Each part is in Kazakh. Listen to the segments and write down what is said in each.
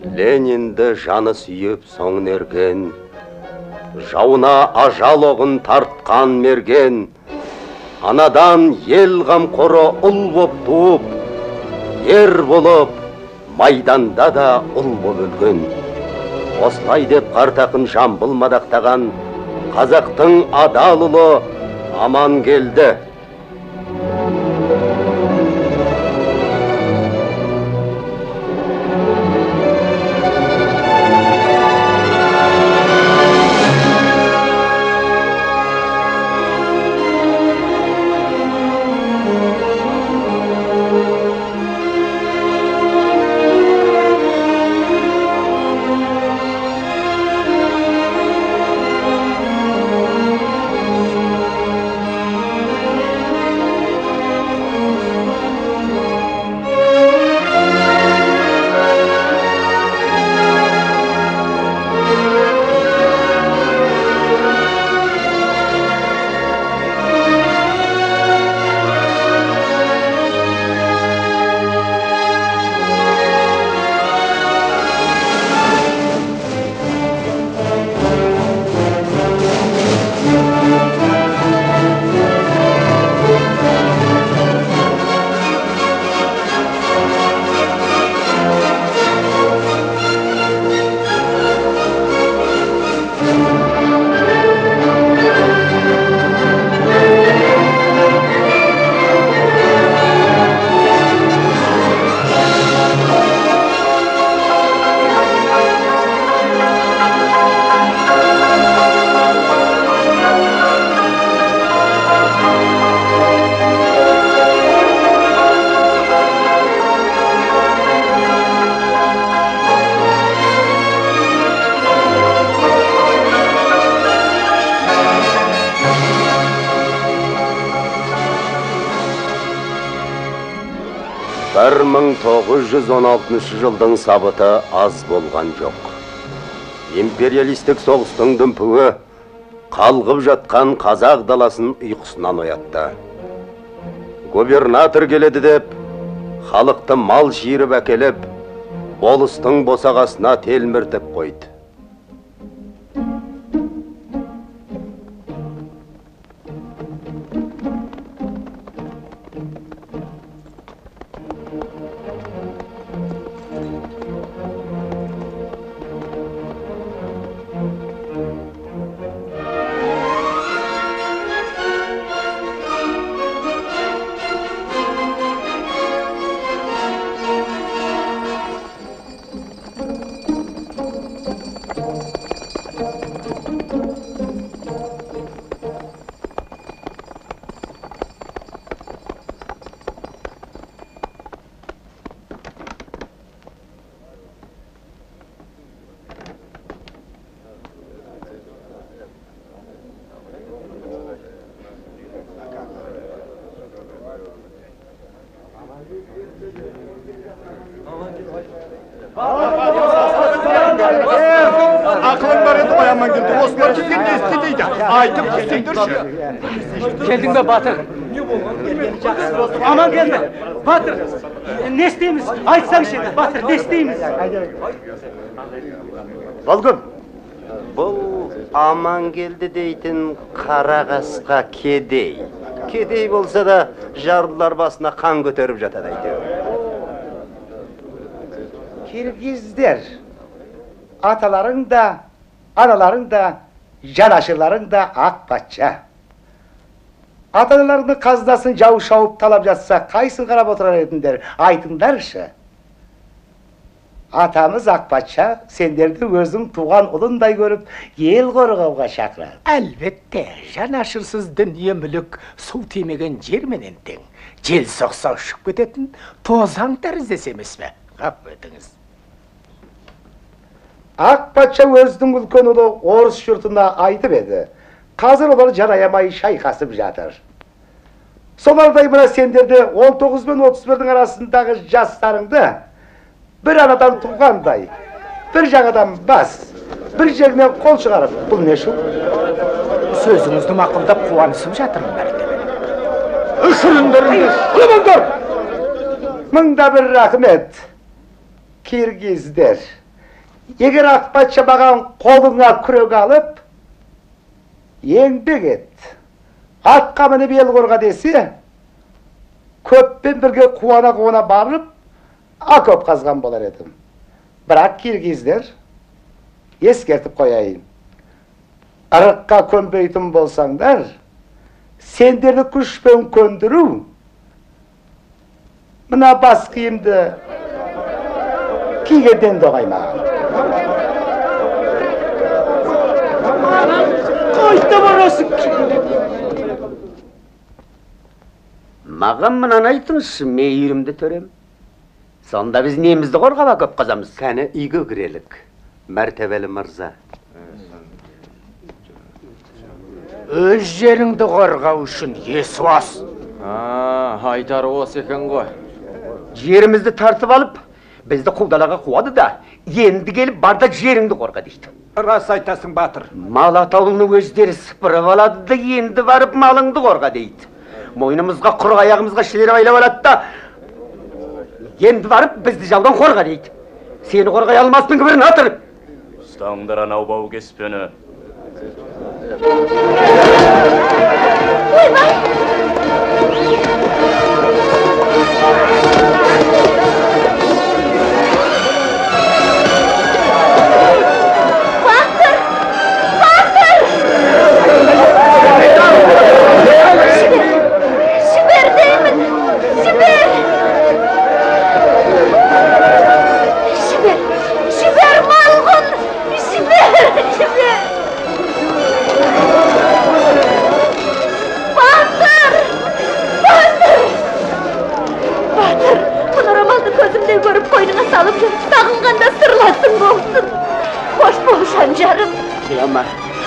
Ленинді жаны сүйіп соңын ерген, жауына ажал оғын тартқан мерген, анадан ел қамқоры ұл боп туып, ер болып, майданда да ұл боп өлген. Осылай деп қартақын жамбыл мадақтаған қазақтың адал ұлы аман келді. Бір 1916 жылдың сабыты аз болған жоқ. Империалистік соғыстың дүмпуі қалғып жатқан қазақ даласын ұйқысынан оятты. Губернатор келеді деп, халықты мал жиырып әкеліп, болыстың босағасына телміртіп қойды. Aklım var edi oyanman geldi. Osman kimden ne istediydi? Aydım kesindirşi. Geldin be Batır. Aman gelme. Batır. Ne isteyimiz? Aytsan şimdi. Batır ne isteyimiz? Bolgum. Бұл аман келді дейтін қара қасқа кедей. Кедей болса да жарлылар басына қан көтеріп жатады әйтеуір. Киргиздер, ataların da, anaların da, janaşırların da ak patça. Atalarını kazdasın javu şavup talap jatsa, kayсын qarap oturar edinler, aytındarшы. Atamız Akpaça, senderdi özün tuğan ulunday görüp, ел korugavga şakırады. Әлбетте, жанашырсыз дүние мүлік су тимеген жер менен тең. Жел соқса ұшып кететін тозаң тәріздес емес пе? Қап өтіңіз. Akpaça özдің үлкен ұлы орыс жұртына айтып еді. Қазір олар жараямай шайқасып жатыр. Солардай мына сендерде 19 мен 31-дің арасындағы жастарыңды bir anadan tuğanday, bir жаңадан бас, bir жерінен қол шығарып, бұл не шу? Сөзіңізді мақұлдап қуанысып жатырмын бәрінде. Үш süründürün. Ulumundur! Mında bir rahmet. Kirgizler. Eger akbaça bagan koluna kürek alıp, еңбек et. Atqa minip el korga dese, köppen birge kuwana barıp, aköp kazgan bolar edim. Birak Kirgizler, eskertip koyayım. Arıqqa könbeytin bolsаңдар, senderni күшпен көндіру, mına bas kiyimdi kiygenden doğaymağın. Qayta barasın. Mağam mınan aytыңыз, meyrimdi törem. Sonda biz nemizdi qorgaba köp kazamız. Kani үйгө kirelik, mertebeli mırza. Өз жеріңді қорғау үшін есі бас. Айтары осы екен ғой. Жерimizni tartib alıp, bizni quvdalaga quvadi da, endi kelip barda jeringni qorga deydi. Ras aytasın Batır. Mal atauını özderi sıpırıp aladı da, endi varıp malыңды qorga deydi. Moynumuzga, quruq ayağımızga şileri aylap aladı da, endi varıp bizni javdan qorga deydi. Seni qorgay almasın ki birini atır. Ұстаңдар анау бау кеспені.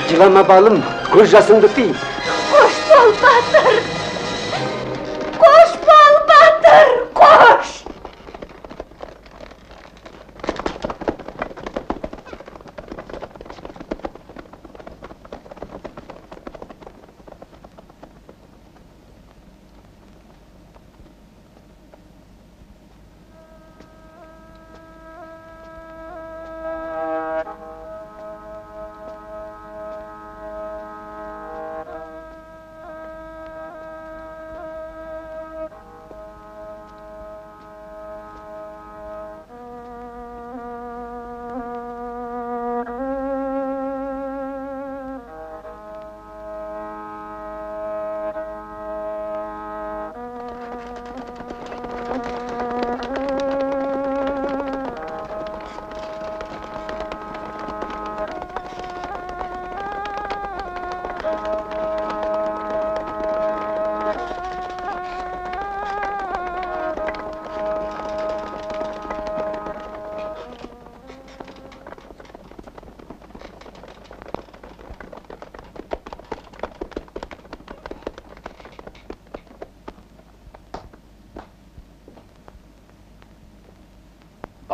Жылама балым, көз жасыңды тый. Koş bol Batır! Koş bol Batır! Koş!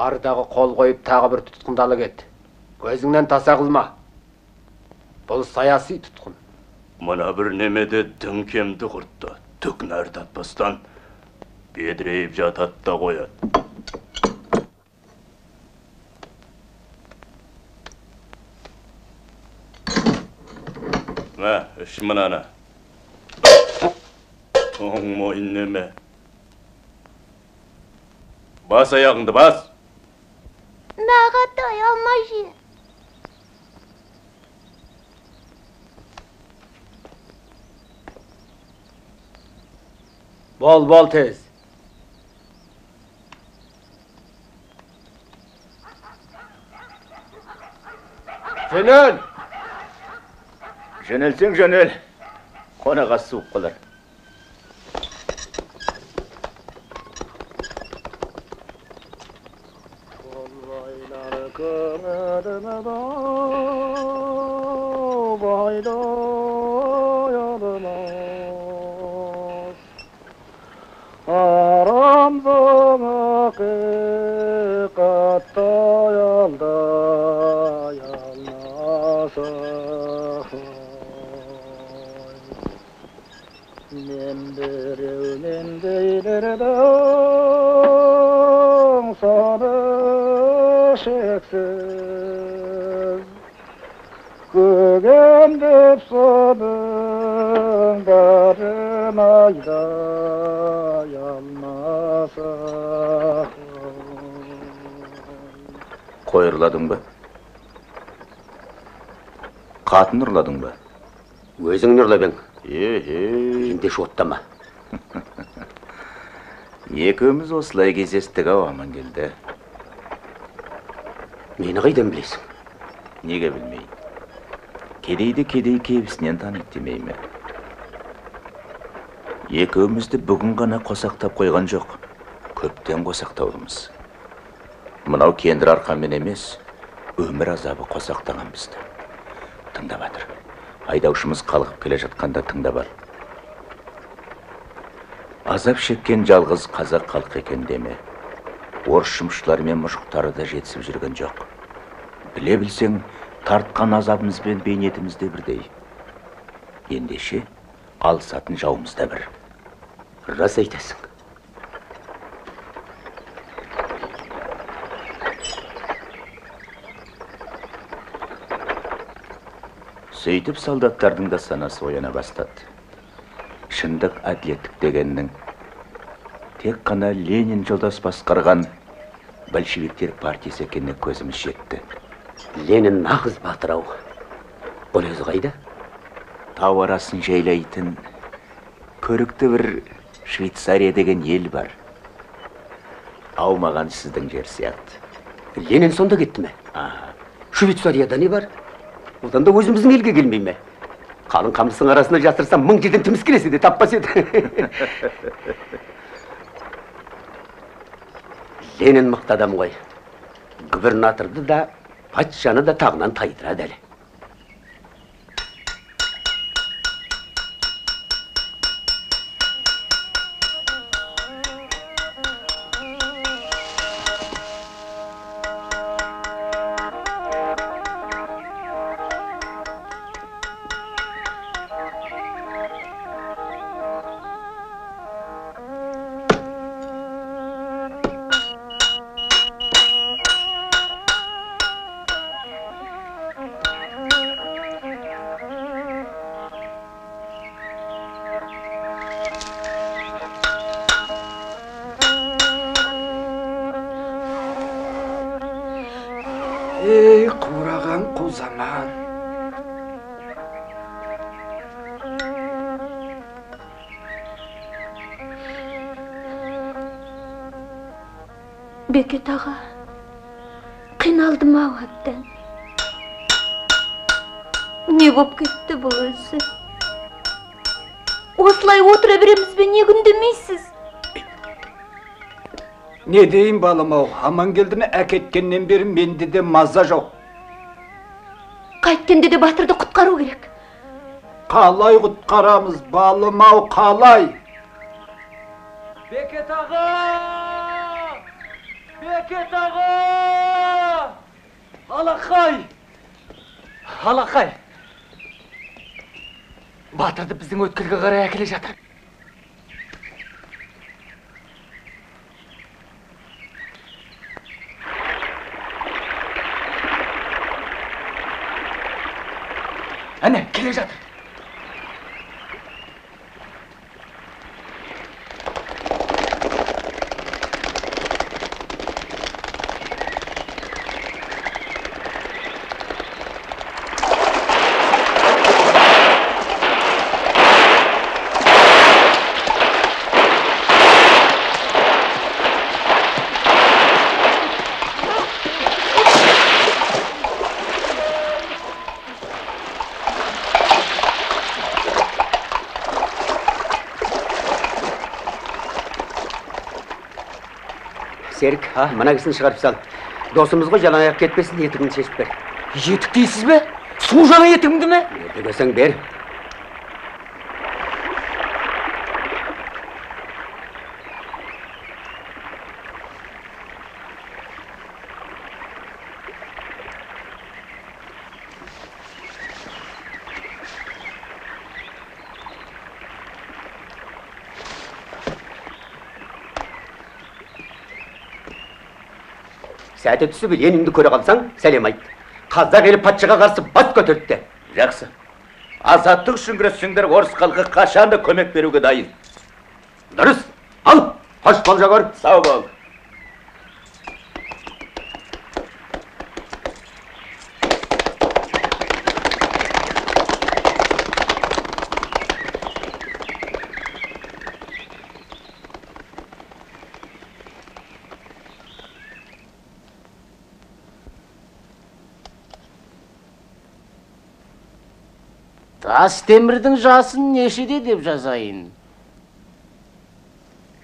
Бардағы қол қойып тағы бір тұтқындалы кет. Көзіңнен таса қылма. Бұл саяси тұтқын. Мына бір немеде діңкемді құртты. Түк нәр татпастан бедірейіп жатады да қояды. Мә, үш мынаны. Тоң мойын неме. Бас аяғыңды бас. Нағатай алмайшы. Бол тез. Жөнел. Жөнелсең жөнел. Қонаға суық қалар. Men bireuden deylerim sana şeksiz. Gögendip sonun barın ayday almasa. Koyurladın mı? Katın ırladın mı? Өзің нұрла бең. Енді шоттама. Екеуміз осылай кезестік-ау, аман келді. Мені қайдан білесің? Неге білмейін? Кедейді кедей кебісінен таниды демей ме? Екеумізді бүгін ғана қосақтап қойған жоқ. Көптен қосақтаудымыз. Мынау кендір арқамен емес, өмір азабы қосақтаған бізді. Тыңдап жатыр. Айдаушымыз қалғып келе жатқанда тыңдап ал. Азап шеккен жалғыз қазақ халық екен деме. Орыс жұмысшылары мен мұжықтары да жетісіп жүрген жоқ. Біле білсең, тартқан азабымыз бен бейнетіміз де бірдей. Ендеше, алысатын жауымыз да бір. Рас айтасың. Сөйтіп солдаттардың да санасы ояна бастады. Шындық әділеттік дегеннің тек қана Ленин жолдас басқарған большевиктер партиясы екеніне көзіміз жетті. Ленин нағыз батыр-ау. Ол өзі қайда? Тау арасын жайлайтын көрікті бір Швейцария деген ел бар. Аумаған сіздің жер сияқты. Ленин сонда кетті ме? Швейцарияда не бар? Одан да өзіміздің елге келмей ме? Қалың қамыстың арасында жатырсам, 1000 жерден тіміс келесе де таппас еді. Ленин мықты адам ғой. Губернаторды да, патшаны да тағынан тайдырады әлі. Ey қураған қу заман. Бекет аға, қиналдым ау әбден. Не боп кетті бұл өзі? Осылай отыра береміз бе, не күн демейсіз? Не дейін балым ау, Амангелдіні әкеткеннен бері менде де маза жоқ. Қайткенде де батырды құтқару керек. Қалай құтқарамыз, балым ау, қалай? Бекет аға! Бекет аға! Алақай! Алақай! Батырды біздің өткелге қарай әкеле жатыр. Әне, келе жатыр. Серік, мына кісіні шығарып сал. Досымыз ғой, жалаң аяқ кетпесін, етігін шешіп бер. Етік дейсіз бе? Су жаңа етігімді ме? Берді көсең бер. сәті түсіп Ленинді көре қалсаң, сәлем айт. Қазақ елі патшаға қарсы бас көтерді. Жақсы. Азаттық үшін күрессеңдер, орыс халқы қашанда көмек беруге дайын. Дұрыс. Ал, қош бол Жогор. Сау бол. Тас темірдің жасын нешеде деп жазайын?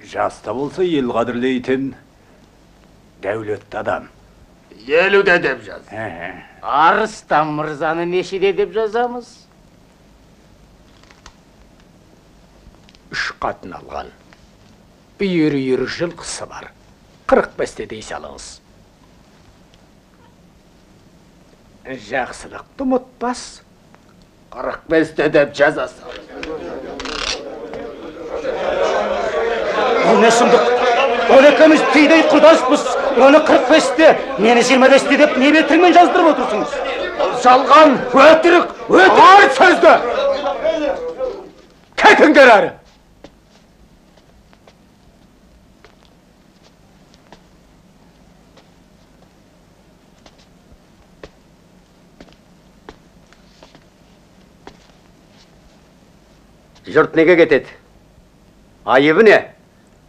Жаста болса ел қадірлейтін дәулетті адам. 50-де деп жаз. Арыстан мырзаны нешеде деп жазамыз? 3 қатын алған. Үйір-үйір жылқысы бар. 45-те дей салыңыз. Жақсылықты ұмытпас. 45-те деп жазасың. Бұл не сұмдық? Ол екеуміз түйдей құрдаспыз. Оны 45-те, мені 25-те деп не бетіңмен жаздырып отырсыңыз? Жалған, өтірік, ар сөзді. Кетіңдер әрі! Жұрт неге кетеді? Айыбы не?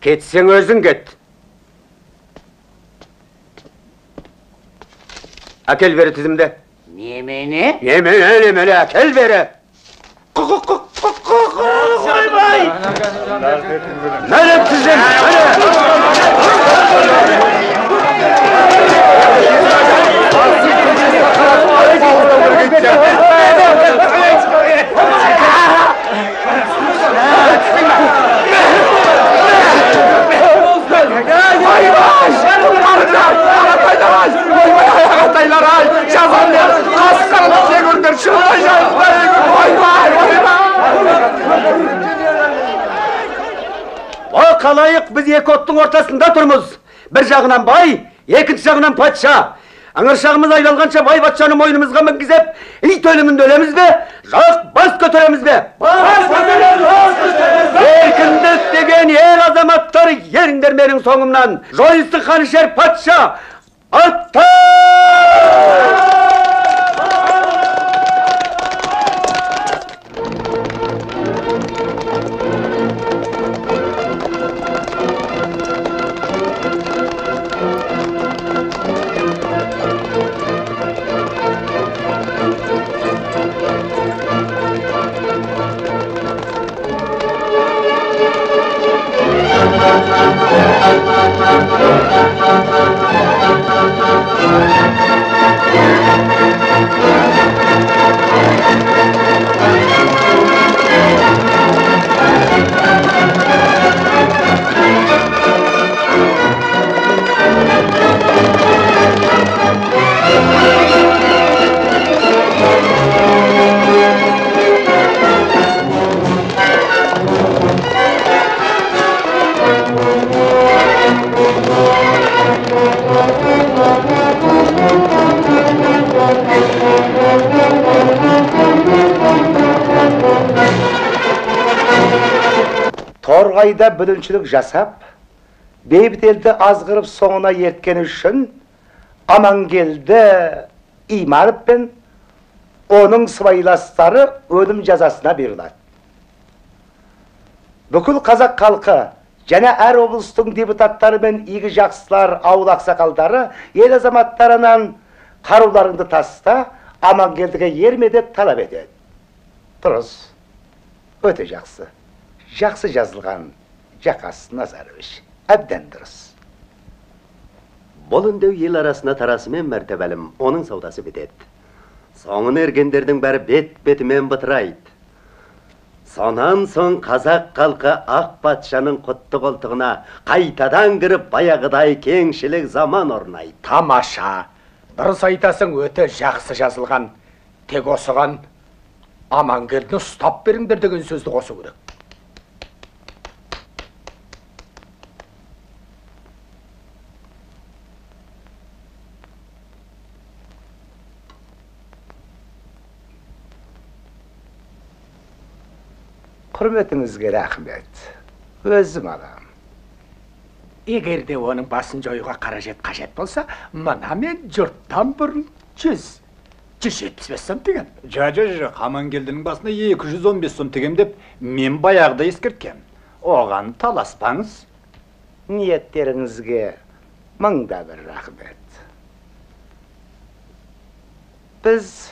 Кетсең өзің кет. Әкел бері тізімді. Немене? Немене, әкел бері. Қойбай! Мәлім тізім, О, қалайық, біз екі оттың ортасында тұрмыз. Бір жағынан бай, екінші жағынан патша. Аңыршағымыз айлалғанша бай патшаны мойнымызға мінгізіп, ит өлімінде өлеміз бе, жоқ бас көтереміз бе? Бас көтереміз! Еркіндік деген ел азаматтары еріңдер менің соңымнан. Жойысы қанішер патша! Атта! Торғайда бүліншілік жасап, бейбіт елді азғырып соңына ерткен үшін Амангелді Иманов пен оның сыбайластары өлім жазасына беріледі. Бүкіл қазақ халқы және әр облыстың депутаттары мен игі жақсылар, ауыл ақсақалдары ел азаматтарынан қаруларыңды таста, Амангелдіге ерме деп талап етеді. Дұрыс, өте жақсы. Жақсы жазылған Жақас Назарович, әбден дұрыс. Бұл үндеу ел арасына тарасымен мәртебәлім, оның саудасы бітеді. Соңын ергендердің бәрі бет-бетімен бытырайды. Сонан соң қазақ халқы ақ патшаның құтты қолтығына қайтадан кіріп баяғыдай кеңшілік заман орнайды. Тамаша! Дұрыс айтасың, өте жақсы жазылған. Тек осыған Амангелдіні ұстап беріңдер деген сөзді қосу керек. Құрметіңізге рахмет. Өзім алам. Егер де оның басын жоюға қаражат қажет болса, мына мен жұрттан бұрын 175 сом тегем. Жа, Амангелдінің басына 215 сом тегем деп, мен баяғыда ескерткем. Оған таласпаңыз. Ниеттеріңізге мыңда бір рахмет. Біз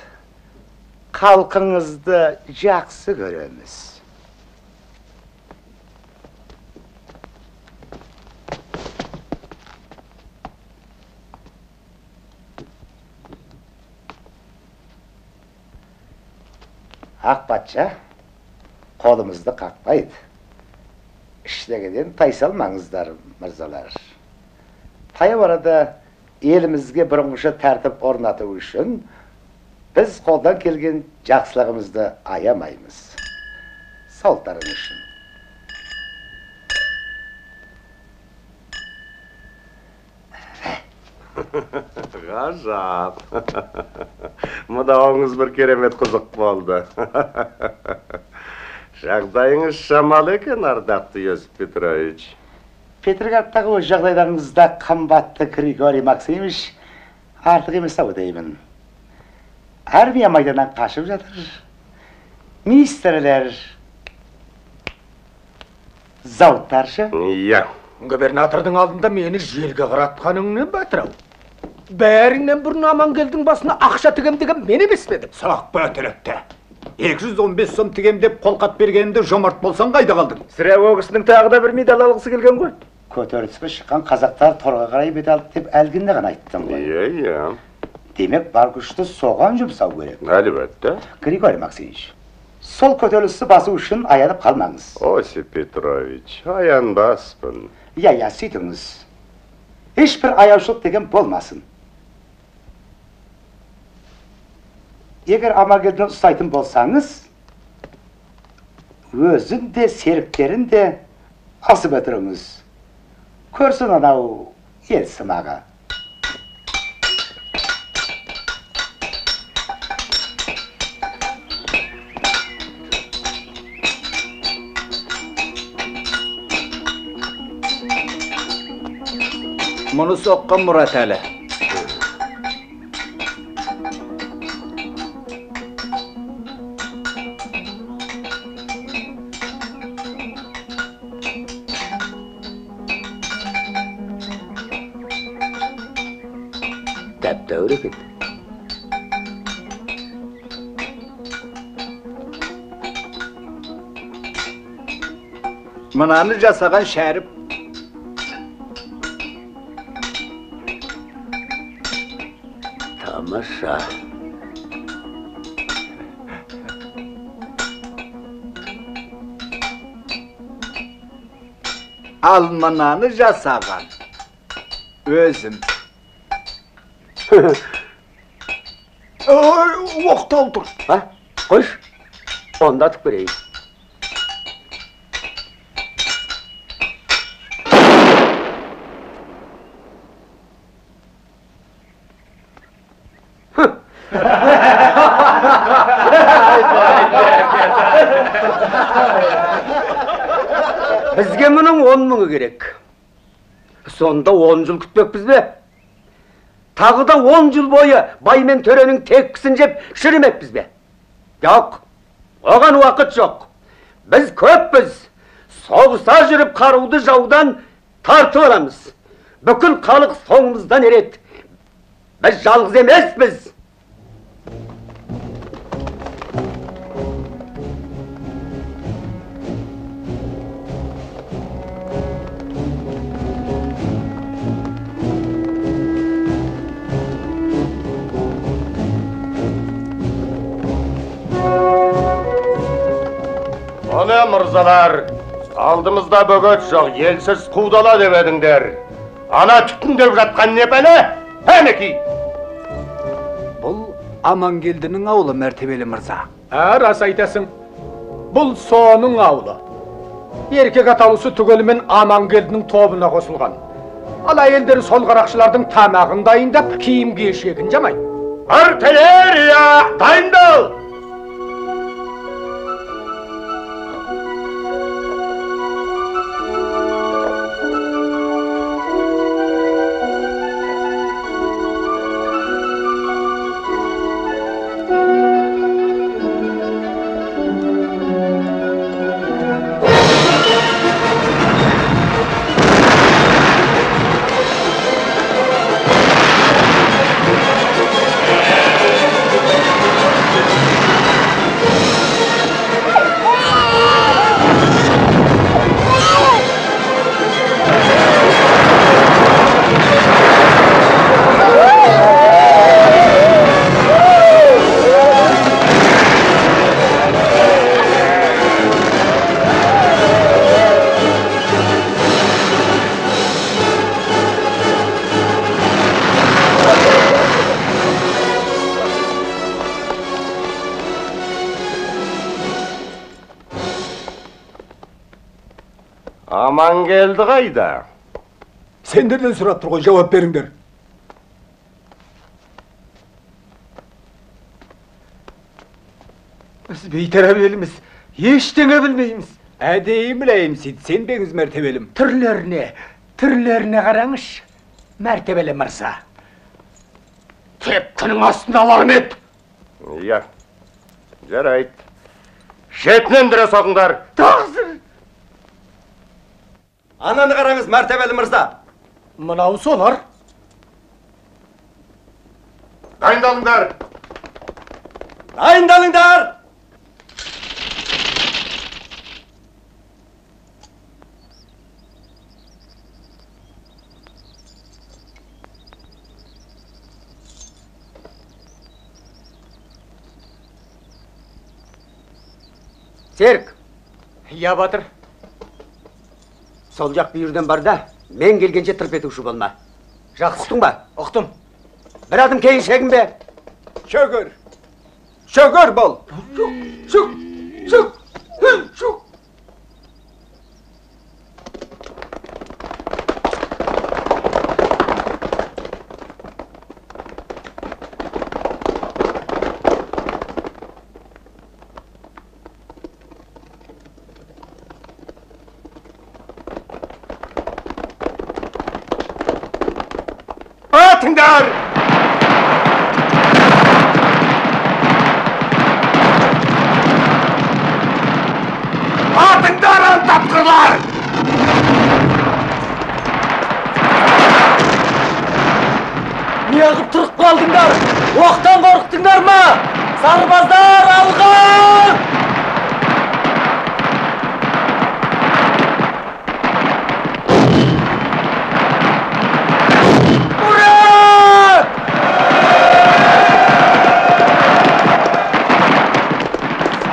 халқыңызды жақсы көреміз. Ақ патша қолымызды қақпайды. Іштегіден тайсалмаңыздар, мырзалар. Таяу арада елімізге бұрынғыша тәртіп орнату үшін біз қолдан келген жақсылығымызды аямаймыз. Сауыттарың үшін. Ғажап. Мұдауыңыз бір керемет қызық болды. Жағдайыңыз шамалы екен, ардақты Йосип Петрович. Петроградтағы өз жағдайларыңызда қымбатты Григорий Максимович артық емес ау деймін. Армия майданнан қашып жатыр. Министрлер, зауыттаршы. Иә. Губернатордың алдында мені жерге қаратқаныңнан батырау. Бәріңнен бұрын Амангелдінің басына ақша тігем деген мен емес педім. Сақ бәтірікті. 215 сом тегем деп қолқат бергенімде жомарт болсан қайда қалдың? Сірә о кісінің тағы да бір медаль алғысы келген ғой. Көтеріліске шыққан қазақтар торға қарай медаль деп әлгінде ғана айттым ғой. Иә. Демек бар күшті соған жұмсау керек. Әлбәтте. Григорий Максимович, сол көтерілісті басу үшін аянып қалмаңыз. Осип Петрович, аянбаспын. Я, сөйтіңіз. Ешбір аяушылық деген болмасын. Егер Амангелдіні ұстайтын болсаңыз, өзін де, серіктерін де асып өтіріңіз. Көрсін анау ел сымаға. Мұны соққан Мұрат әлі. Тәп-тәуір екен. Мынаны жасаған Шәріп. Тамаша. Ал мынаны жасаған өзім. Оқтау тұр. Қойш, онда атып көрейін. Бізге мұның 10 мыңы керек. Сонда 10 жыл күтпекпіз бе? Тағы да 10 жыл бойы бай мен төренің теккісін жеп шірімекпіз бе? Жоқ, оған уақыт жоқ. Біз көппіз. Соғыса жүріп қаруды жаудан тартып аламыз. Бүкіл халық соңымыздан ереді. Біз жалғыз емеспіз. Оны мырзалар, алдымызда бөгет жоқ, елсіз қудала деп едіңдер. Ана түтіндеп жатқан не бәле? Әнеки! Бұл Амангелдінің ауылы, мәртебелі мырза. Рас айтасың. Бұл соның ауылы. Еркек аталысы түгелімен Амангелдінің тобына қосылған. Ал әйелдері сол қарақшылардың тамағын дайындап, киім кешегін жамайды. Артиллерия, дайындал! Амангелді қайда? Сендерден сұрап тұр ғой, жауап беріңдер. Біз бейтарабеліміз, ештеңе білмейміз. Әдейі білейім, сенбеңіз мәртебелім. Түрлеріне қараңыш, мәртебелі мырза. Тепкінің астында аларым ет. Иә, жарайды. Шетінен дүре соқыңдар. Тағзыр. Ананы қараңыз, мәртебелі мырза. Мынау солар. Дайындалыңдар. Дайындалыңдар. Серік, Я батыр. сол жақ бүйірден бар да, мен келгенше тырп етуші болма. Жақсы. Ұқтың ба? Ұқтым. Bir adım кейін шегін бе? Шөгір бол. Atыңдар! Atыңдар, антапқырлар! Неғып тұрып қалдыңдар? Оқтан қорықтыңдар ма? Сарбаздар алға!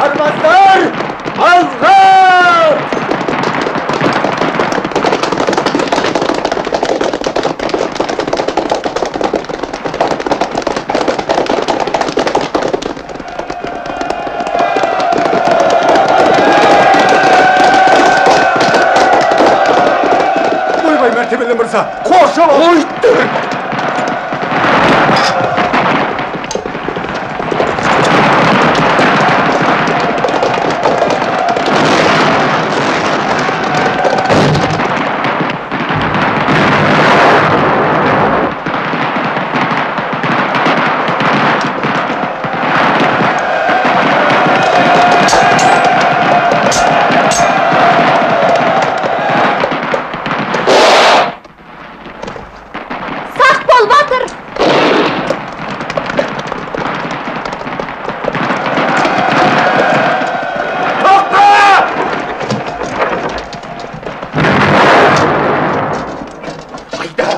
Сарбаздар алға! Ойбай, мәртебелі мырза. Қоршау ойттыр.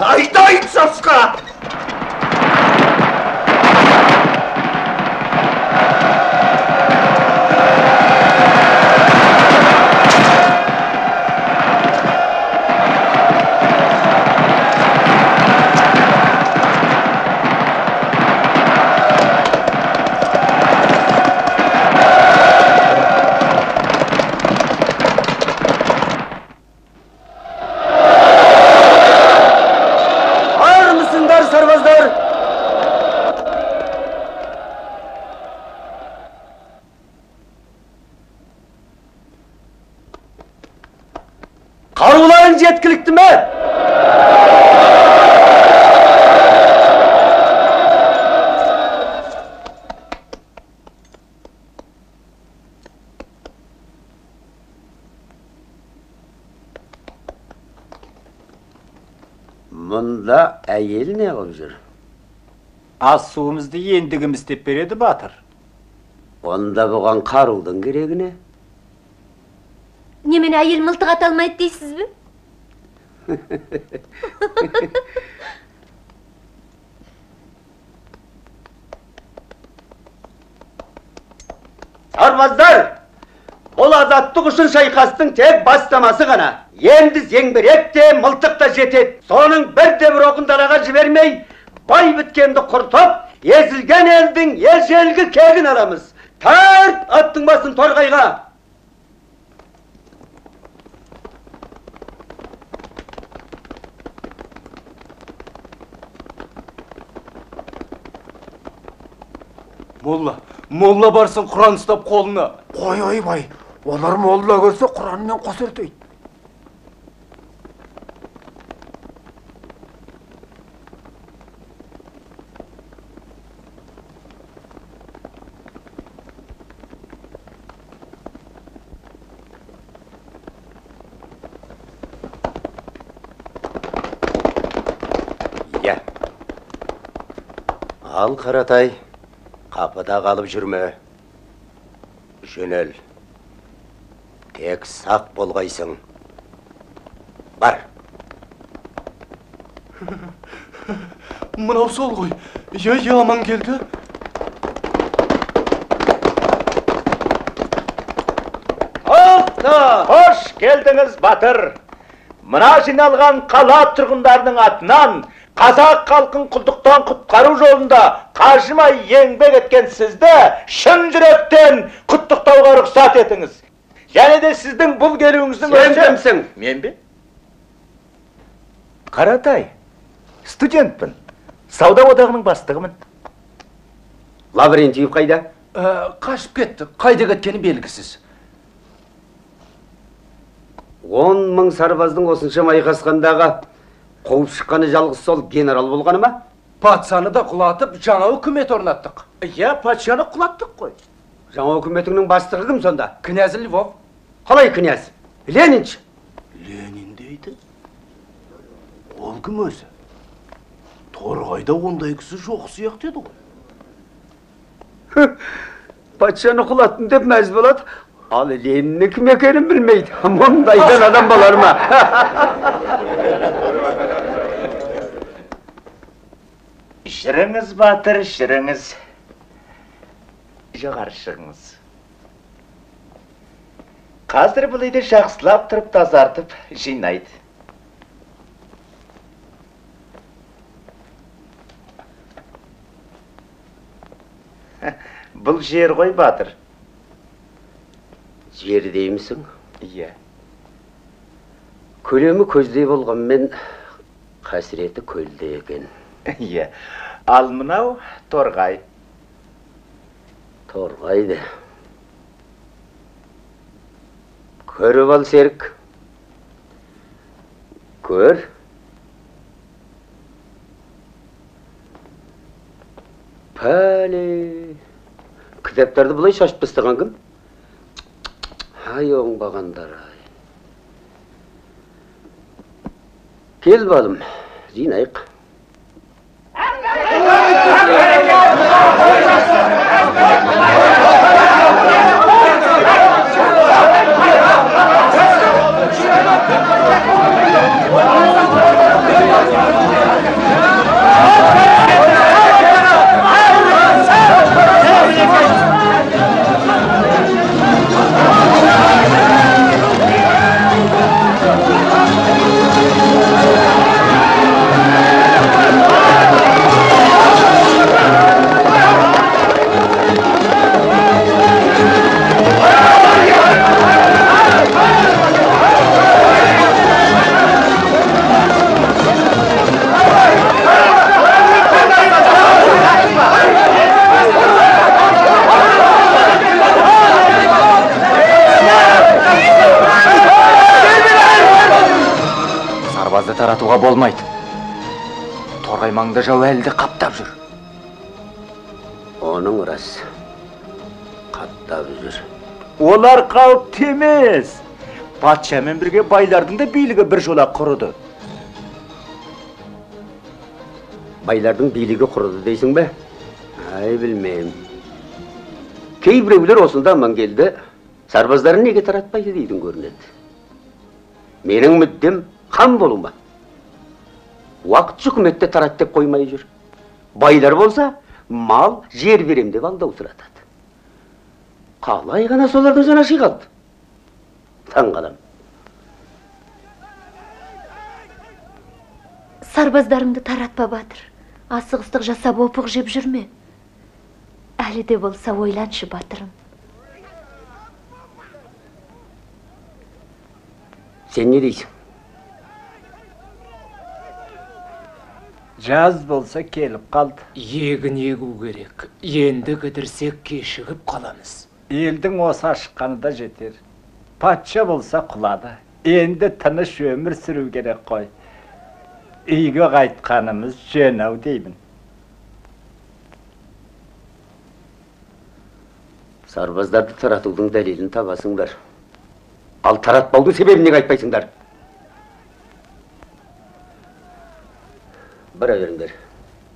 Айдайын сасқа! Қаруларың жеткілікті ме? Мұнда әйел не қылып жүр? Ас суымызды ендігіміз деп береді батыр. Онда бұған қарудың керегі не? Немен әйел мылтық ата алмайды дейсіз бе? Сарбаздар! Бұл азаттық үшін шайқастың тек бастамасы ғана. Енді зеңбірек те, мылтық та жетеді. Соның бірде бір оғын далаға жібермей, бай біткенді құртып, езілген елдің ежелгі кегін аламыз. Тарт аттың басын торғайға! Молла барсын Құран ұстап қолына. Қой ойбай, олар молла көрсе Құранмен қосыртайды. Ал Қаратай, қапыда қалып жүрме. Жөнел. Тек сақ болғайсың. Бар. Мынау сол ғой. Я аман келді. Хош келдіңіз, батыр. Мына жиналған қала тұрғындарының атынан қазақ халқын құлдықтан құтқару жолында қажымай еңбек еткен сізді шын жүректен құттықтауға рұқсат етіңіз. Және де сіздің бұл келуіңіздің өзі... Сен кімсің? Мен бе? Қаратай, студентпін. Сауда одағының бастығымын. Лаврентьев қайда? Қашып кетті. Қайда кеткені белгісіз. 10 мың сарбаздың осынша майқасқандағы қуып шыққаны жалғыз сол генерал болғаны ма? Патшаны да құлатып, жаңа үкімет орнаттық. Я патшаны құлаттық қой. Жаңа үкіметіңнің бастығы кім сонда? Князь Львов. Қалай князь? Ленинч? Ленин дейді? Ол кім өзі? Торғайда ондай кісі жоқ сияқты еді ғой. Патшаны құлаттым деп мәз болады. Ал Лениннің кім екенін білмейді. Мұндайдан адам болар ма? Жүріңіз, батыр, жүріңіз. Жоғары шығыңыз. Қазір бұл үйді жақсылап тұрып тазартып жинайды. Бұл жер ғой, батыр. Жер деймісің? Иә. Көлемі көздей болғанмен қасіреті көлде екен. Иә. Ал мынау торғай. Торғайды. Көріп ал, Серік. Көр. Пәле. Кітаптарды бұлай шашып тастаған кім? Ай, оңбағандар, ай. Кел балым, жинайық. Сарбазды таратуға болмайды. Торғай маңда жау әлді қаптап жүр. Оның рас. Қаптап жүр. Олар қауіпті емес. Патшамен бірге байлардың да билігі бір жола құрыды. Байлардың билігі құрыды дейсің бе? Ай, білмеймін. Кейбіреулер осында аман келді. Сарбаздарын неге таратпайды дейдің көрінеді. Менің мүддем қан болума. Уақытша үкіметте тарат деп қоймай жүр. Байлар болса, мал, жер берем деп алдау сұратады. Қалай ғана соларды жанаши қалды. Таң қалам. Сарбаздарыңды таратпа, батыр. Асығыстық жасап опық жеп жүрме. Әлі де болса ойланшы, батырым. Сен не дейсің? Jaz bolsa kelip kaldı. Егін егу керек. Енді кідірсек кешігіп қаламыз. Elдің осы ашыққаны да жетер. Патша болса құлады. Енді тыныш өмір сүру керек қой. Үйге қайтқанымыз жөн-ау деймін. Сарбаздарды таратудың дәлелін табасыңдар. Ал таратпаудың себебін неге айтпайсыңдар? Бара беріңдер.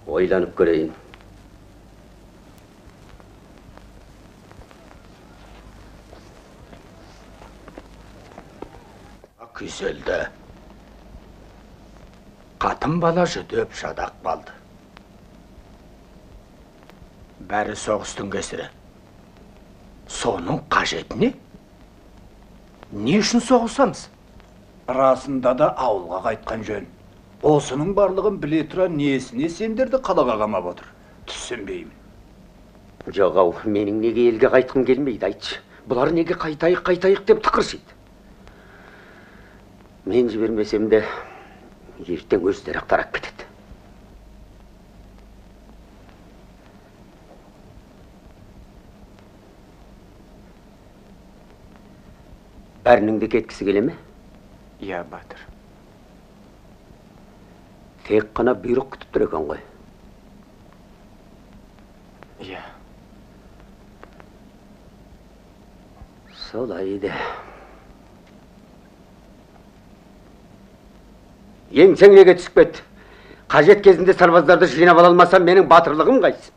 Ойланып көрейін. Күзелді. Қатын бала жүдеп жадақ балды. Бәрі соғыстың кесірі. Соның қажеті не? Не үшін соғысамыз? Расында да ауылға қайтқан жөн. Осының барлығын біле тұра несіне сендерді қалаға қамап отыр? Түсінбеймін. Жоқ ау, менің неге елге қайтқым келмейді, айтшы. Бұлар неге қайтайық деп тықыршиды. Мен жібермесем де, ертең өздері тарап кетеді. Бәрінің де кеткісі келе ме? Иә, батыр. Тек қана бұйрық күтіп тұр екен ғой. Иә. Солай еді. Еңсең неге түсіп кет? Қажет кезінде сарбаздарды жинап ала алмасам, менің батырлығым қайсы?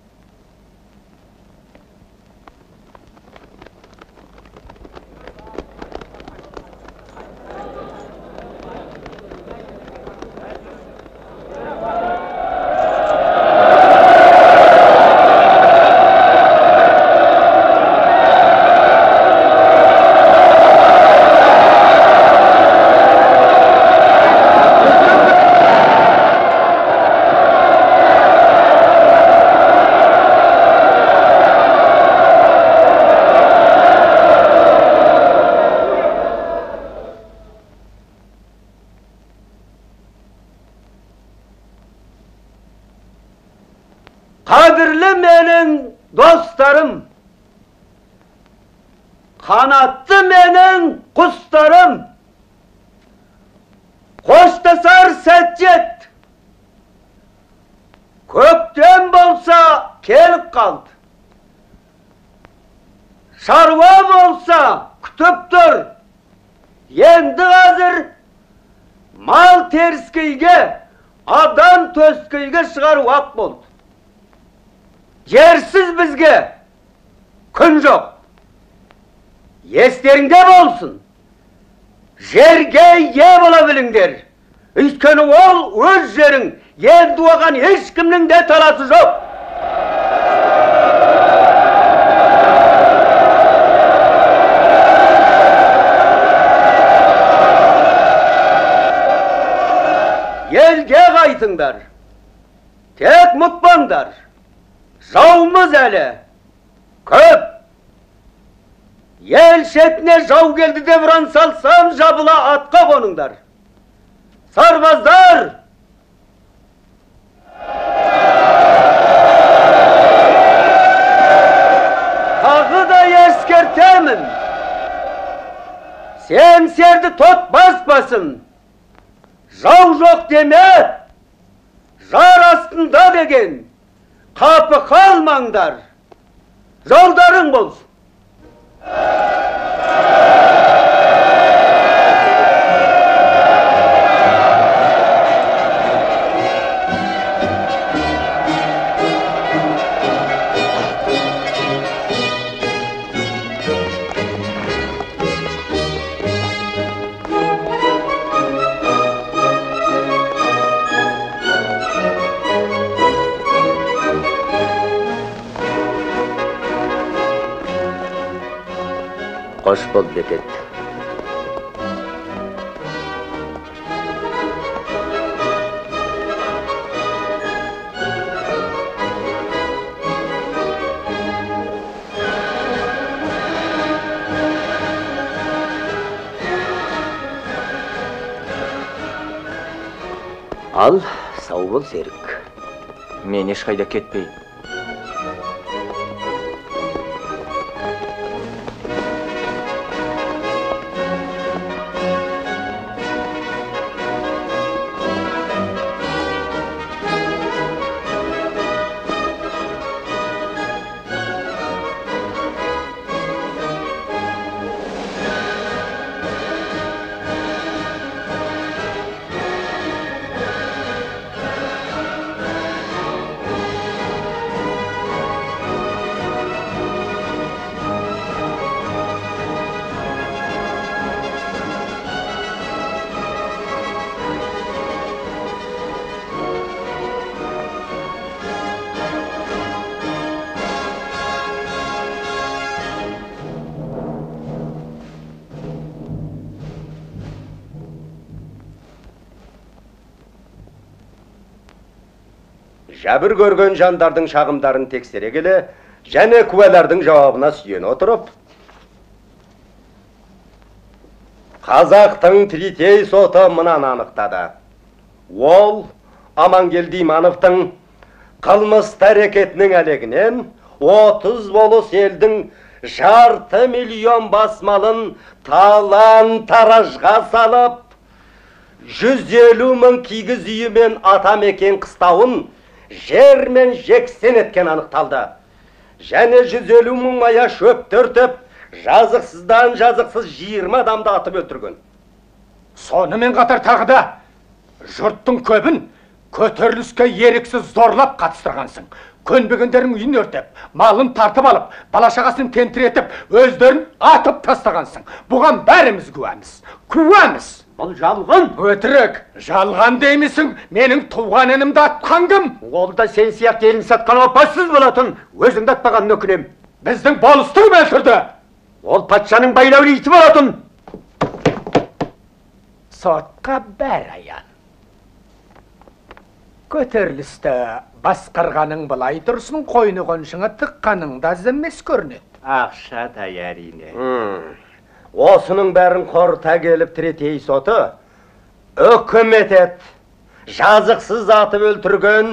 Қадірлі менің достарым, қанатты менің құстарым, қоштасар сәт жет. Көктем болса келіп қалды. Шаруа болса күтіп тұр. Енді қазір мал теріскейге, адам төскейге шығару ақ болды. Жерсіз бізге күн жоқ. Естеріңде болсын. Жерге ие бола біліңдер. Өйткені ол өз жерің, енді оған ешкімнің де таласы жоқ. Елге қайтыңдар. Тек мұтпаңдар. Жаумыз әлі көп. Ел шетіне жау келді деп ұран салсам, жабыла атқа қоныңдар. Сарбаздар! Тағы да ескертемін. Сен серді тот баспасын. Жау жоқ деме, жар астында деген. Қапы қалмаңдар, жолдарың болсын. Қош бол, Бекет. Ал, сау бол, Серік. Мен ешқайда кетпеймін. Жәбір көрген жандардың шағымдарын тексере келе, және куәлардың жауабына сүйене отырып, Қазақтың Третей соты мынаны анықтады. Ол Амангелді Имановтың қылмысты әрекетінің әлегінен 30 болыс елдің 500 миллион бас малын талан-таражға салып, 150 мың кигіз үйі мен атамекен қыстауын жер мен жексен еткен анықталды. Және 150 мың мая шөп төртіп, жазықсыздан жазықсыз 20 адамды атып өлтірген. Сонымен қатар тағы да жұрттың көбін көтеріліске еріксіз зорлап қатыстырғансың. Көнбегендердің үйін өртеп, малын тартып алып, балашағасын тентіретіп, өздерін атып тастағансың. Бұған бәріміз куәміз. Ол жалған. Өтірік, жалған деймісің, менің туған інімді атқан кім? Ол да сен сияқты елін сатқан опасыз болатын, өзіңді атпаған өкінем. Біздің болысты өлтірді. Ол патшаның байлаулы иті болатын. Сотқа бәр аян. Көтерілісті басқарғаның былай тұрсын, қойны қоншыңа тыққаның да зіммес көрінеді. Ақша даярине. Осының бәрін қорыта келіп Третей соты өкімет ет, жазықсыз атып өлтірген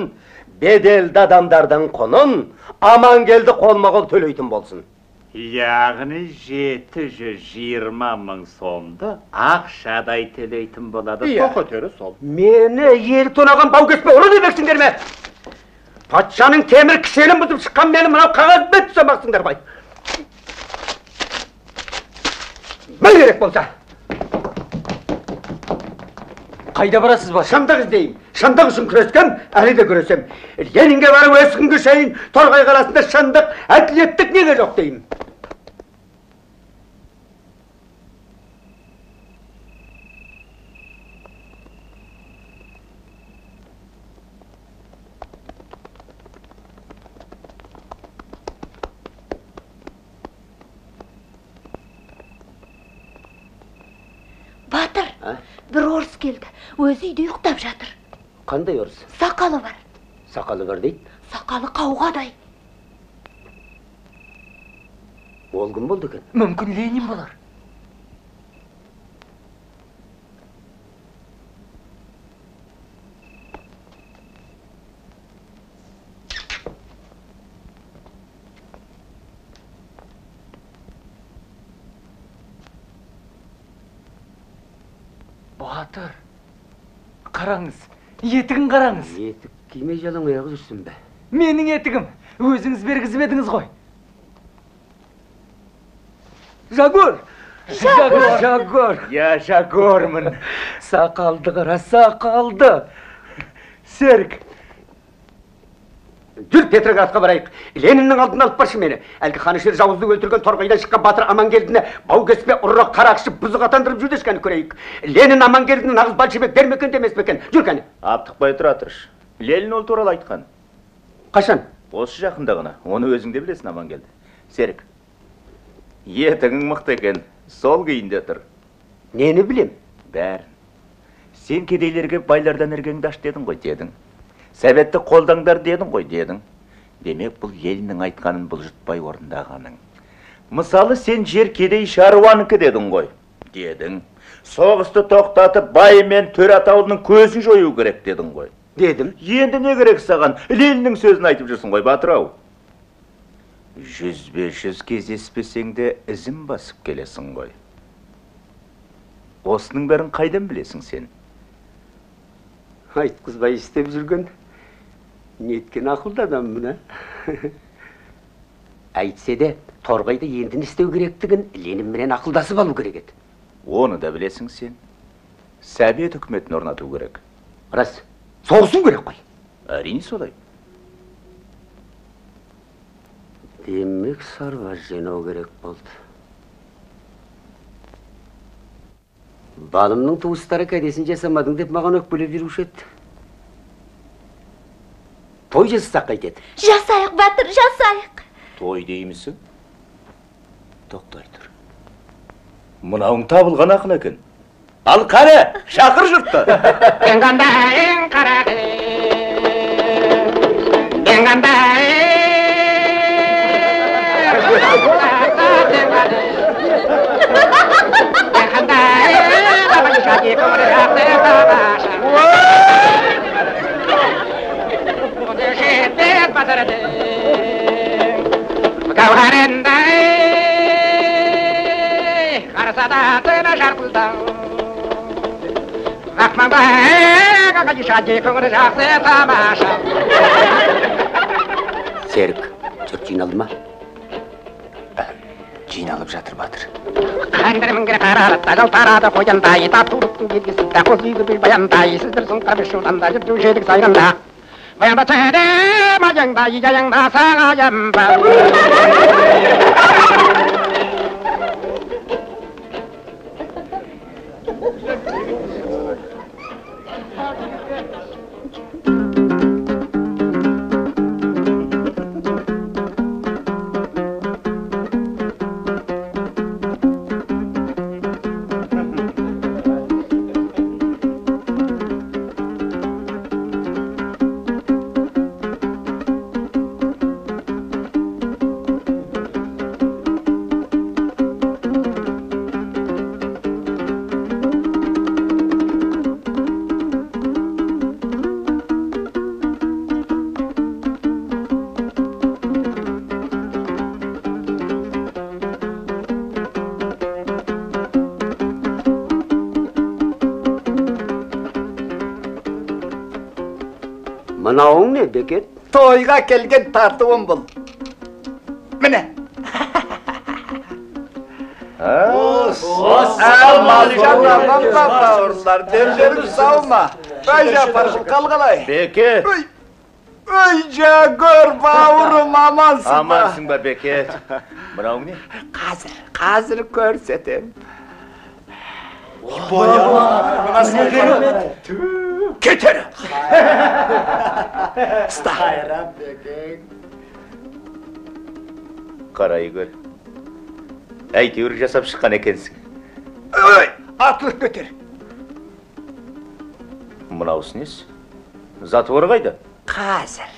беделді адамдардың құнын Амангелді қолма-қол төлейтін болсын. Яғни 720 мың сомды ақшадай төлейтін болады. Тоқытері сол. Мені ел тонаған баугеспе ұры демексіңдер ме? Патшаның темір кішелін бұзып шыққан мені мынау қағаз бет түсемақсыңдар бай. Мәл керек болса. Қайда барасыз ба? Шындық іздеймін. Шындық үшін күрескем, әлі де күресем. Ленинге барып өз күнге шейін Торғай қаласында шындық, әділеттік неге жоқ деймін. Батыр, бір орыс келді. Өзі үйде ұйықтап жатыр. Қандай орыс? Сақалы бар. Сақалы бар дейді? Сақалы қауғадай. Ол кім болды екен? Мүмкін Ленин болар. Батыр, қараңыз, етігін қараңыз. Етік кимей жалаң аяғы жүрсін бе? Менің етігім, өзіңіз бергізіп едіңіз ғой. Жагор! Жагор! Я Жагормын. Сақалды қара, сақалды. Серік! Жүр Петроградқа барайық. Лениннің алдын алып баршы мені. Әлгі қанішер жауызды өлтірген Торғайдан шыққан батыр Амангелдіні баугеспе ұры қарақшы бұзық атандырып жүрдескені көрейік. Ленин Амангелдіні нағыз большевик бермекен демес бекен. Жүр кәне. Аптықпай тұра тұрыш. Ленин ол туралы айтқан. Қашан? Осы жақында ғана. Оны өзің де білесің, Амангелді. Серік, етігің мықты екен. Сол күйінде тұр. Нені білем? Бәрін. Сен кедейлерге байлардан іргеңді аш дедің ғой, дедің. Сәбетті қолдаңдар дедің ғой, дедің. Демек, бұл елінің айтқанын бұлжытпай орындағаның. Мысалы, сен жер кедей шаруаныкі дедің ғой, дедің. Соғысты тоқтатып, бай мен төр атаулының көзін жою керек дедің ғой. Дедім. Енді не керек саған? Лениннің сөзін айтып жүрсің ғой, Батыр-ау. 100-500 кездеспесең де ізім басып келесің ғой. Осының бәрін қайдан білесің сен? Айтқызбай істеп жүрген. Неткен ақылды адам мына. Әйтсе де, Торғайды енді істеу керектігін Ленинмен ақылдасып алу керек еді. Оны да білесің сен. Совет үкіметін орнату керек. Рас, соғысу керек қой. Әрине солай. Демек сарбаз жинау керек болды. Балымның туыстары кәдесін жасамадың деп маған өкпелеп жүруші еді. Той жасасақ қайтеді? Жасайық, Батыр, жасайық. Той деймісің? Тоқтай тұр. Мынауың табылған ақын екен. Ал қане, шақыр жұртты. Деңгандайын қарағы, деңгандайын. Серік, жұрт жиналды ма? Жиналып жатыр, Батыр. Қандырымын керек қараратта жол тарады қойгандай, тап тұрыптың белгісінде қос үйді бір баяндай, сіздірсің қырбыш жолданда жүрді жедік сайрында. Баянда чәде мажаңда, егаяңда сағайымба. Мынауың не, Бекет? Тойға келген тартуым бұл. Міне. Бауырлар, демдерің сау ма? Ой, Жапарқұл қалғалай. Бекет. Ой, Жагөр, бауырым, амансың ба? Амансың ба, Бекет? Мынауың не? Қазір көрсетем. Кетер! Ста! Қарай көр. Әйтеуір жасап шыққан екенсің. Ой, атылып кетер. Мынаусы несі? Затвор қайда? Қазір.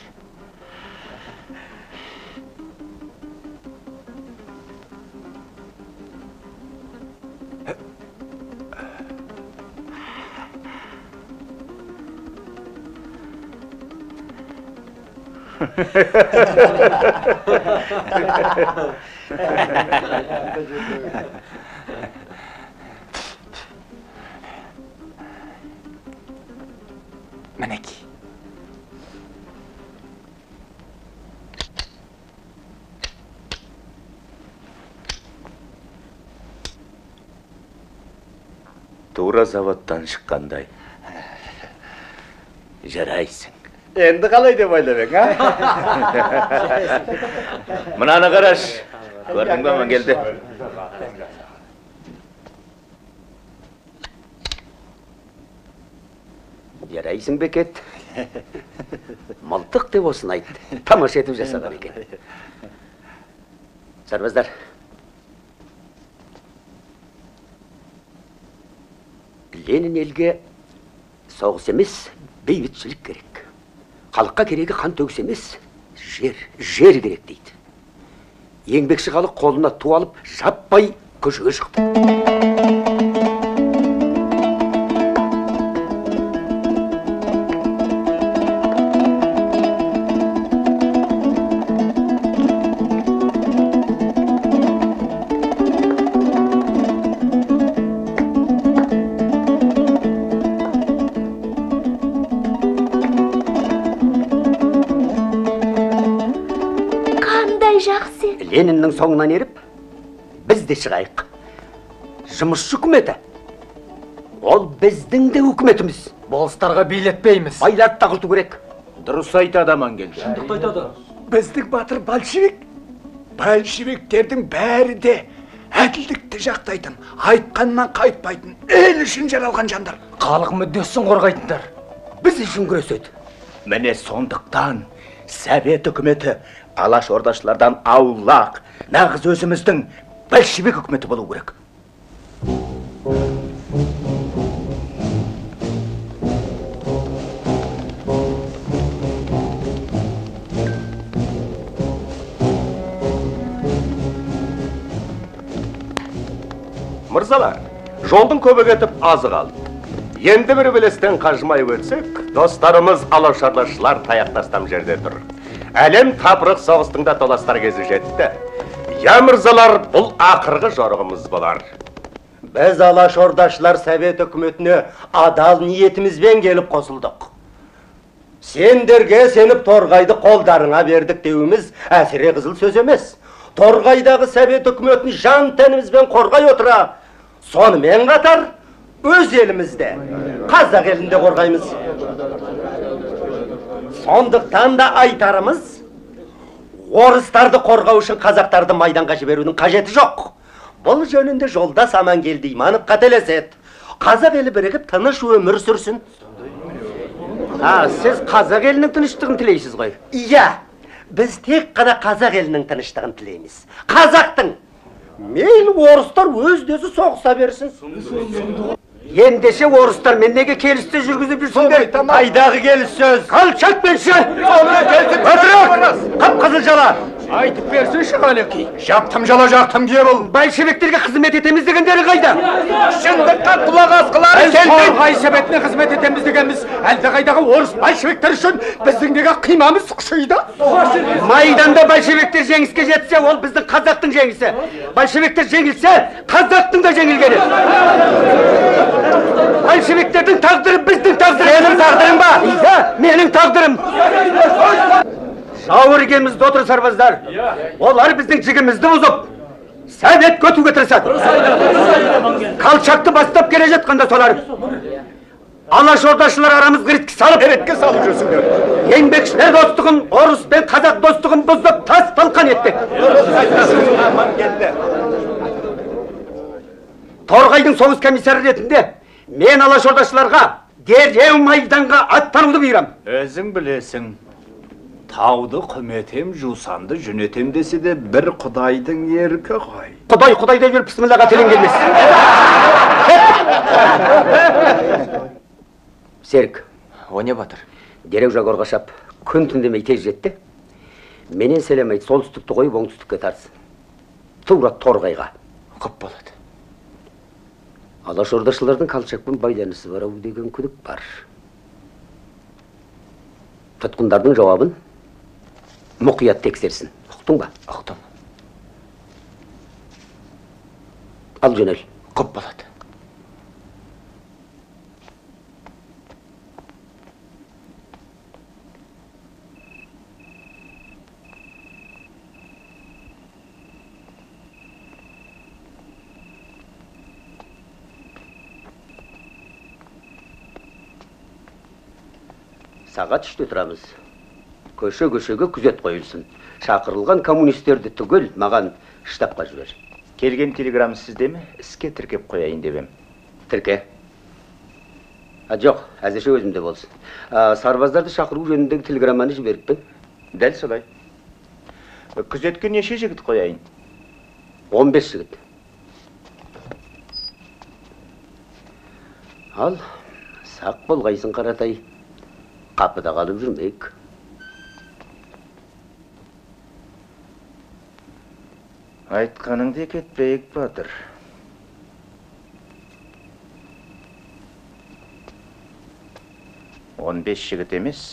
Мінеки. Тура заводтан шыққандай. Жарайсың. Енді қалай деп ойлап ең, а? Мынаны қараш. Көрдің бе, мен келді. Ярайсың, Бекет. Мылтық деп осын айтты. Тамаша етіп жасаған екен. Сарбаздар. Ленин елге соғыс емес, бейбітшілік керек. Халыққа керегі қан төгіс емес, жер керек дейді. Еңбекші халық қолына ту алып, жаппай көшеге шықты. Лениннің соңынан еріп, біз де шығайық. Жұмысшы үкіметі. Ол біздің де үкіметіміз. Болыстарға билетпейміз. Байларды тағылту керек. Дұрыс айтады Амангелді. Біздің батыр большевик. Большевиктердің бәрі де әділдікті жақтайтын, айтқаннан қайтпайтын, ел үшін жаралған жандар. Халық мүддесін қорғайтындар. Біз үшін күреседі. Міне сондықтан Совет үкіметі Алаш ордашылардан аулақ, нағыз өзіміздің большевик үкіметі болу керек. Мырзалар, жолдың көбі кетіп азы қалды. Енді бір белестен қажымай өтсек, достарымыз алашордашылар таяқтастам жерде тұр. Әлем тапырық соғыстың да толастар кезі жетті. Я мырзалар, бұл ақырғы жорығымыз болар. Біз алашордашылар Совет үкіметіне адал ниетімізбен келіп қосылдық. Сендерге сеніп Торғайды қолдарыңа бердік деуіміз әсіре қызыл сөз емес. Торғайдағы Совет үкіметін жан тәнімізбен қорғай отыра, сонымен қатар өз елімізде, қазақ елінде қорғаймыз. Сондықтан да айтарымыз, орыстарды қорғау үшін қазақтарды майданға жіберудің қажеті жоқ. Бұл жөнінде жолдас Амангелді Иманов қателеседі. Қазақ елі бірігіп тыныш өмір сүрсін. Сіз қазақ елінің тыныштығын тілейсіз ғой? Иә, біз тек қана қазақ елінің тыныштығын тілейміз. Қазақтың. Мейлі орыстар өздесі соғыса берсін. Ендеше орыстар мен неге келісті жүргізіп жүрсіңдер? Қайдағы келіссөз? Алшақ менші! Қып-қызыл жала! Айтып берсінші Қалеки. Жаптым жала жақтым ке бұл. Большевиктерге қызмет етеміз дегендері қайда? Шындыққа құлақ асқылары келді. Торғай Советіне қызмет етеміз дегенбіз. Әлде қайдағы орыс большевиктер үшін біздіңдегі қимамыз күшейді. Майданда большевиктер жеңіске жетсе, ол біздің қазақтың жеңісі. Большевиктер жеңілсе, қазақтың да жеңілгені. Большевиктердің тағдыры біздің тағдыры. Сенің тағдырың ба? Иә, менің тағдырым. Жауыр екенімізді отыр сарбаздар. Олар біздің жігімізді бұзып, Совет өтуге тырысады. Қалшақты бастап келе жатқанда солар. Алашордашылар арамыз ретке салып жүрсіңдер. Еңбекшілер достығын, орыс пен қазақ достығын бұзып тас талқан етті. Торғайдың соғыс комиссары ретінде мен алашордашыларға дереу майданға аттануды бұйырам. Өзің білесің, тауды құметем, жусанды жүнетем десе де бір құдайдың еркі ғой. Құдай деп жүріп бісміллаға тілін келмес. Серік. О не батыр? Дереу Жагорға шап, күн түндемей тез жетті. Менен сәлем айт, солтүстікті қойып оңтүстікке тарсын. Тура Торғайға. Құп болады. Алашордашылардың Қалшақпен байланысы бар ау деген күдік бар. Тұтқындардың жауабын мұқият тексерсін. Ұқтың ба? Ұқтым. Ал жөнел. Құп болады. Сағат 3-те тұрамыз. Көше-көшеге күзет қойылсын. Шақырылған коммунистерді түгел маған штабқа жібер. Келген телеграмм сізде ме? Іске тіркеп қояйын деп ем. Тірке? Жоқ, әзірше өзімде болсын. Сарбаздарды шақыру жөніндегі телеграмманы жіберіп пен? Дәл солай. Күзетке неше жігіт қояйын? 15 жігіт. Ал, сақ болғайсың Қаратай. Қапыда қалып жүрмейік. Айтқаныңды кетпейік, батыр. Он 15 жігіт емес,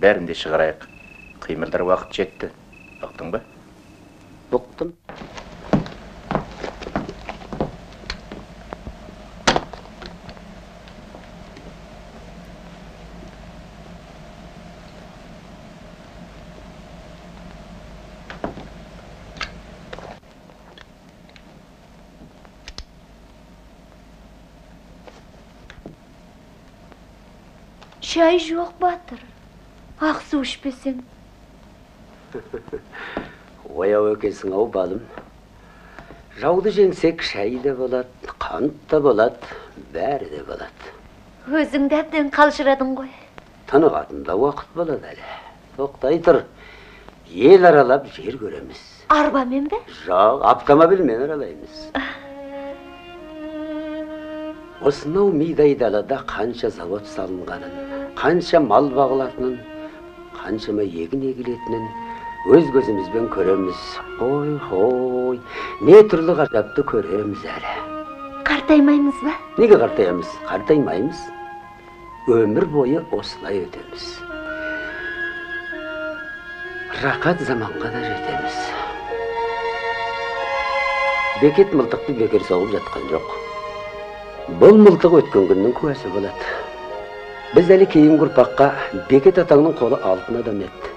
бәрін де шығарайық. Қимылдар уақыт жетті. Ұқтың ба? Ұқтым. Шай жоқ, Батыр. Ақ су ішпесең. Ояу екенсің ау, балым. Жауды жеңсек, шай да болады, қант та болады, бәрі де болады. Өзіңді әбден қалжырадың ғой. Тынығатында уақыт болады әлі. Тоқтай тұр. Ел аралап жер көреміз. Арбамен бе? Жоқ, автомобильмен аралаймыз. Осынау мидай далада қанша завод салынғанын, қанша мал бағылатынын, қаншама егін егілетінін өз көзімізбен көреміз. Ой, не түрлі ғажапты көреміз әлі. Қартаймаймыз ба? Неге қартаямыз? Қартаймаймыз. Өмір бойы осылай өтеміз. Рақат заманға да жетеміз. Бекет мылтықты бекер соғып жатқан жоқ. Бұл мылтық өткен күннің куәсі болады. Біз әлі кейінгі ұрпаққа Бекет атаңның қолы алтын адам еді.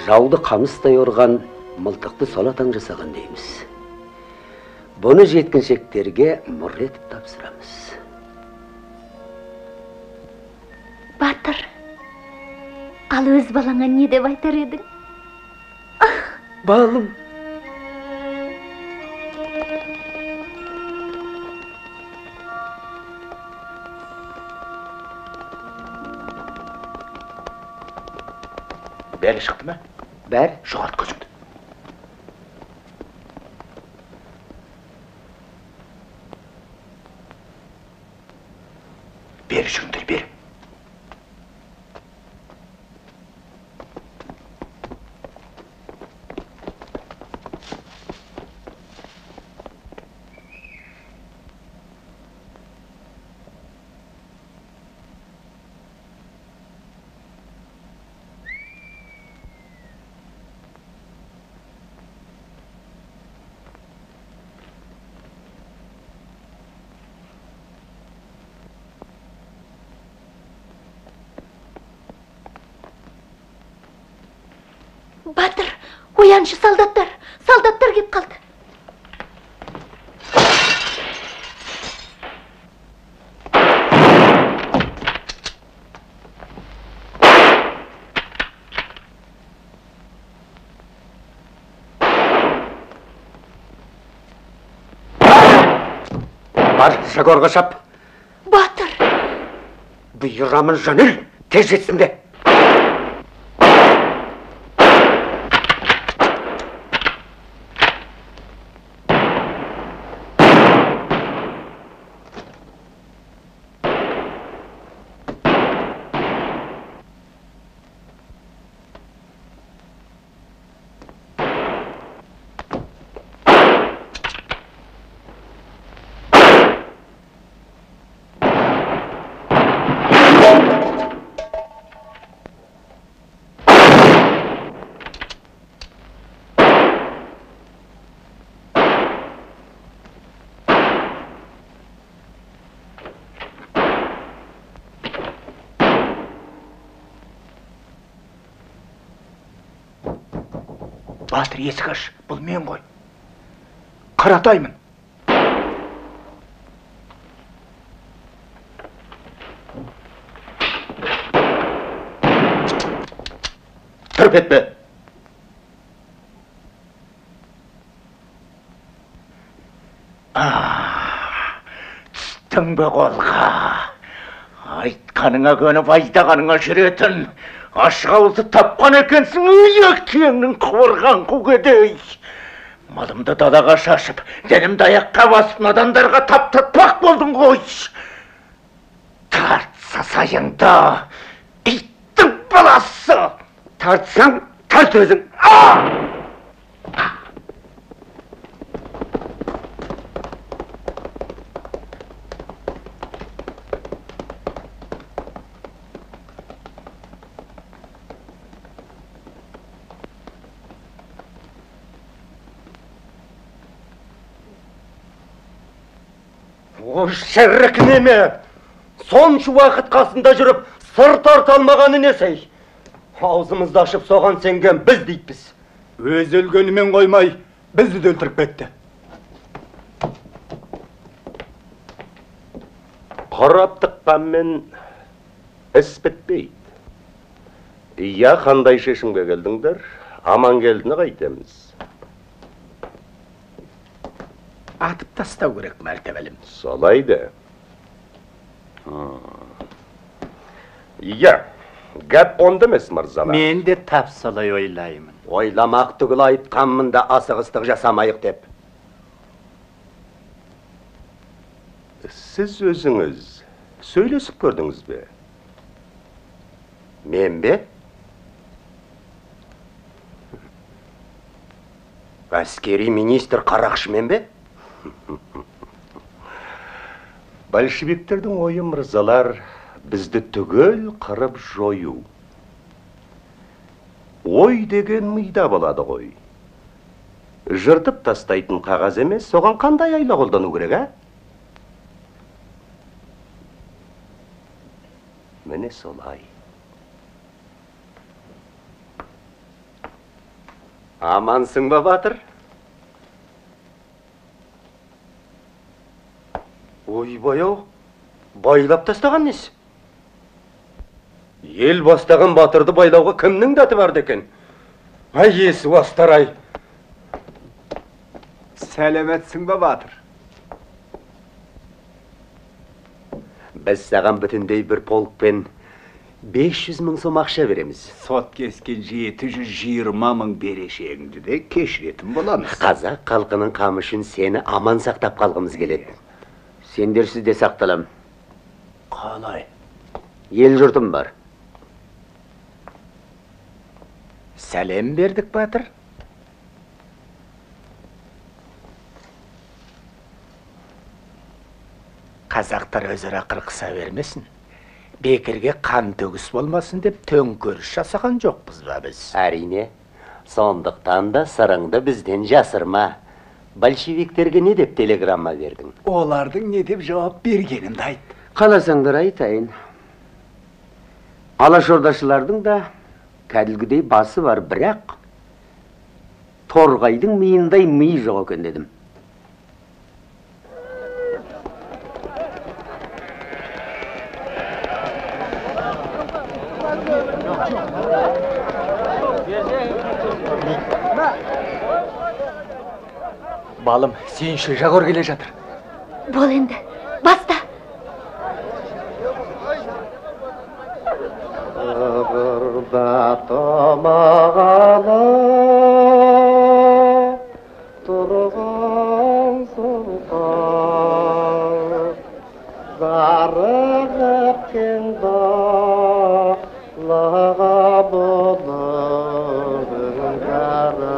Жауды қамыстай ұрған, мылтықты сол атаң жасаған дейміз. Бұны жеткіншектерге мұр етіп тапсырамыз. Батыр, ал өз балаңа не деп айтар едің? Балым. Бәрі шықты ма? Бәр. Жоғарт көзіңді. Бері жүріңдер, бері. Батыр, ояншы, солдаттар. Солдаттар кеп қалды. Бар, Шагорға шап. Батыр. Бұйырамын жаныл, тез жетсін де. Батыр, есік аш, бұл мен ғой. Қаратаймын. Тырп етпе. Түстің бе қолға. Айтқаныңа көніп айдағаныңа жүретін. Ашық ауызды тапқан екенсің, екенің қуырған қугедей. Малымды далаға шашып, денімді аяққа басып, надандарға таптатпақ болдың ғой. Тартса сайыңда, иттің баласы. Тартсаң, тарт өзің. Шәрік неме? Соншы уақыт қасында жүріп, сыр тарта алмағаны несей? Аузымызды ашып соған сенген біз дейтпіз. Өз өлгенімен қоймай, бізді де өлтіріп кетті. Қарап тыққанмен іс бітпейді. Иә, қандай шешімге келдіңдер? Амангелдіні қайтеміз. Атып тастау керек, мәртебелім. Солай да. Иә, гәп онда емес, мырзалар. Мен де тап солай ойлаймын. Ойламақ түгіл айтқанмын да асығыстық жасамайық деп. Сіз өзіңіз сөйлесіп көрдіңіз бе? Мен бе? Әскери министр қарақшымен бе? Большевиктердің ойы, мырзалар, бізді түгел қырып жою. Ой деген мида болады ғой. Жыртып тастайтын қағаз емес, соған қандай айла қолдану керек, а? Міне солай. Амансың ба, батыр? Ойбай-ау, байлап тастаған несі? Ел бастаған батырды байлауға кімнің дәті барды екен? Ай, есі бастар-ай! Сәлеметсің ба, батыр? Біз саған бүтіндей бір полкпен 500 мың сом ақша береміз. Сот кескен 720 мың берешегіңді де кешіретін боламыз. Қазақ халқының қамы үшін сені аман сақтап қалғымыз келеді. Сендерсіз де сақталам. Қалай? Ел жұртым бар. Сәлем бердік, батыр. Қазақтар өзара қырқыса бермесін. Бекерге қан төгіс болмасын деп төңкеріс жасаған жоқпыз ба біз? Әрине, сондықтан да сырыңды бізден жасырма. Большевиктерге не деп телеграмма бердің? Олардың не деп жауап бергенімді айт. Қаласаңдар айтайын. Алашордашылардың да кәділгідей басы бар, бірақ торғайдың миындай миы жоқ екен дедім. Балым, сен шыжағыр келе жатыр. Бол енді, баста. Ығырда тамағалы тұрған сұлтан, зарығып кен далаға бұлырдың кәрі.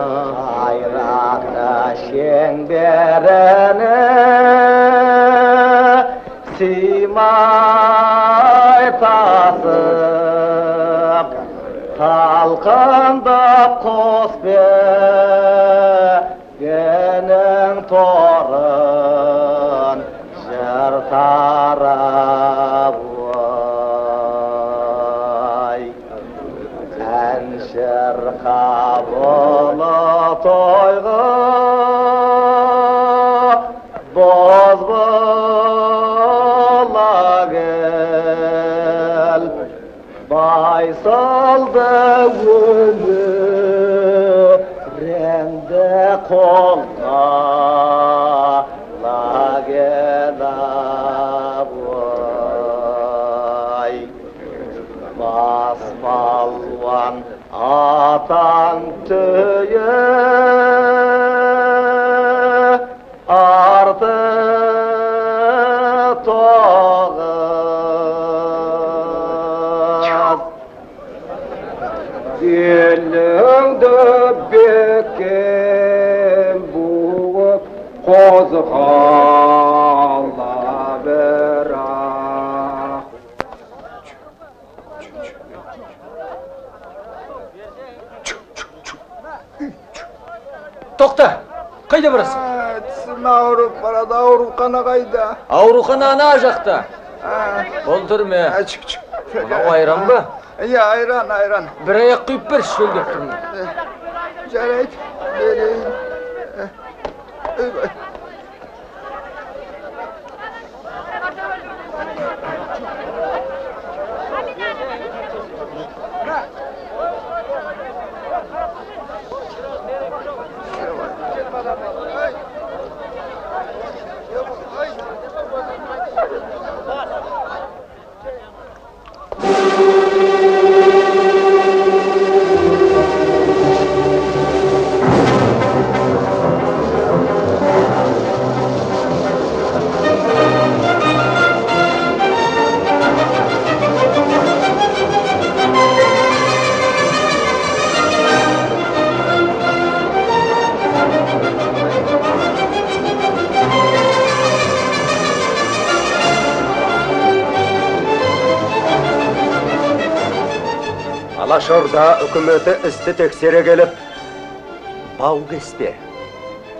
Айрақта шеңберіні сыймай тасып, талқандап қос бергенің торын жыр тарап ой. Ән шырқап ұлы тойға боз бола кел, байсалды өміріңді қолға кел абай. Бас балуан атаң түйе, арты тоғыз. Еліңді бекем буып қозғала бірақ. Тоқта, қайда барасың? Тісім ауырып барады, аурухана қайда? Аурухана ана жақта. Ол түрме. Мынау айран ба? Иә, айран. Бір аяқ құйып бер, шөлдеп тұрмын. Жарайды, берейін. Алашорда үкіметі істі тексере келіп, бау кеспе,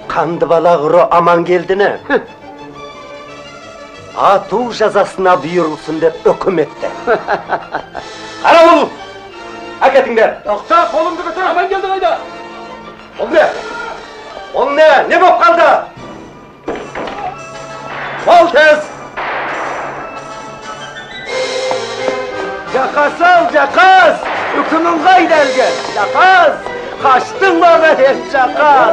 қанды бала құры Амангелдіні ату жазасына бұйырылсын деп үкіметті. Қарауыл! Әкетіңдер! Тоқта, қолымды көтір, Амангелді қайда? Ол не? Ол не? Не боп қалды? Ол тез! Жақас-ау, жақас! Үкімің қайда әлген? Жақас! Қаштың бағы ен, жақас!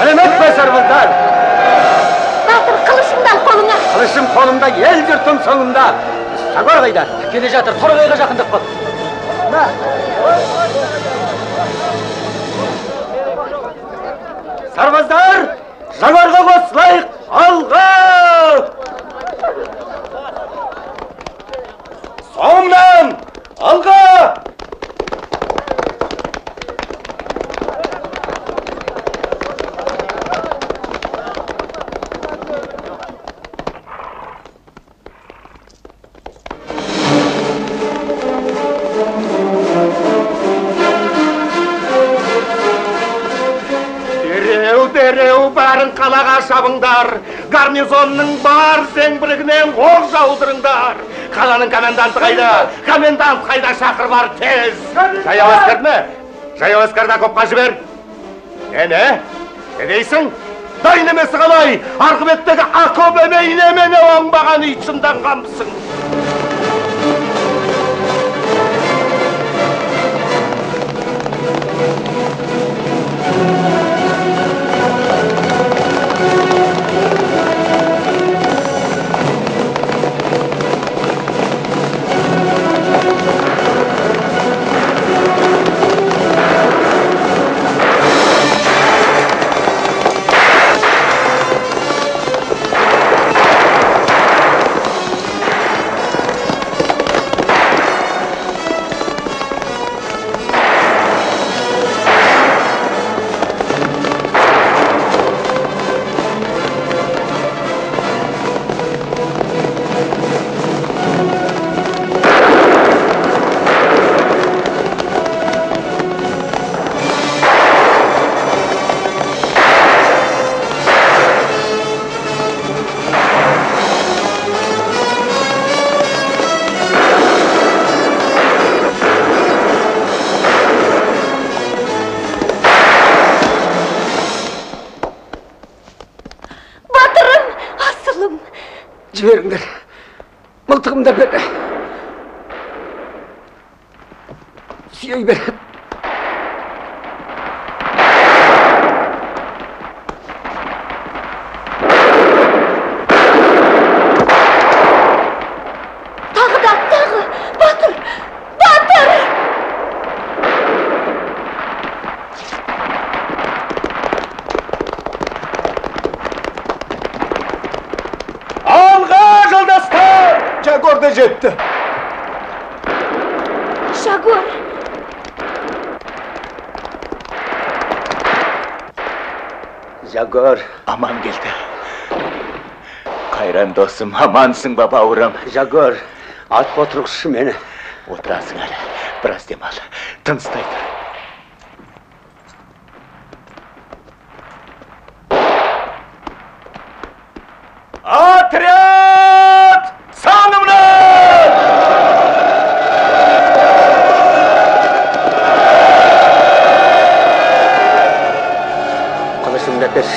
Әлемет бе сарбаздар! Батыр, қылышыңды ал қолыңа. Қылышым қолымда, ел жұртым соңымда. Жагор қайда? Келе жатыр, Торғайға жақындап қал. Сарбаздар, Жагорға қосылайық, алға! Соңымнан! Алға! Дереу бәрін қалаға шабыңдар, гарнизонның бар зеңбірігінен оқ жаудырыңдар. Қаланың коменданты қайда? Комендант қайда, шақыр бар тез. Жаяу әскерді ме? Жаяу әскерді окопқа жібер. Не дейсің? Дайын емесі қалай? Арғыметтегі окоп емейіне мене оңбаған итшындан қамсың. Жіберіңдер, мылтығымды бер. Сүйей бер. Тағы, Батыр! Батыр! Жагор да жетті. Жагор! Жагор. Аман келді. Қайран досым, амансың ба бауырым? Жагор, атып отырғызшы мені. Отырасың әлі, біраз демал, тыныстай тұр. Отряд! Саңымнан! Қылышымды бер.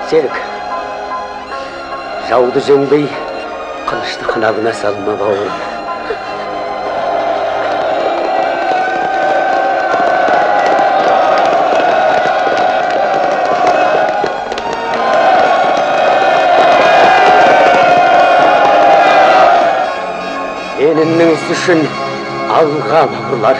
Серік, жауды жеңбей, қылышты қынабына салма бауырым. Енінің ісі үшін алға бауырлар.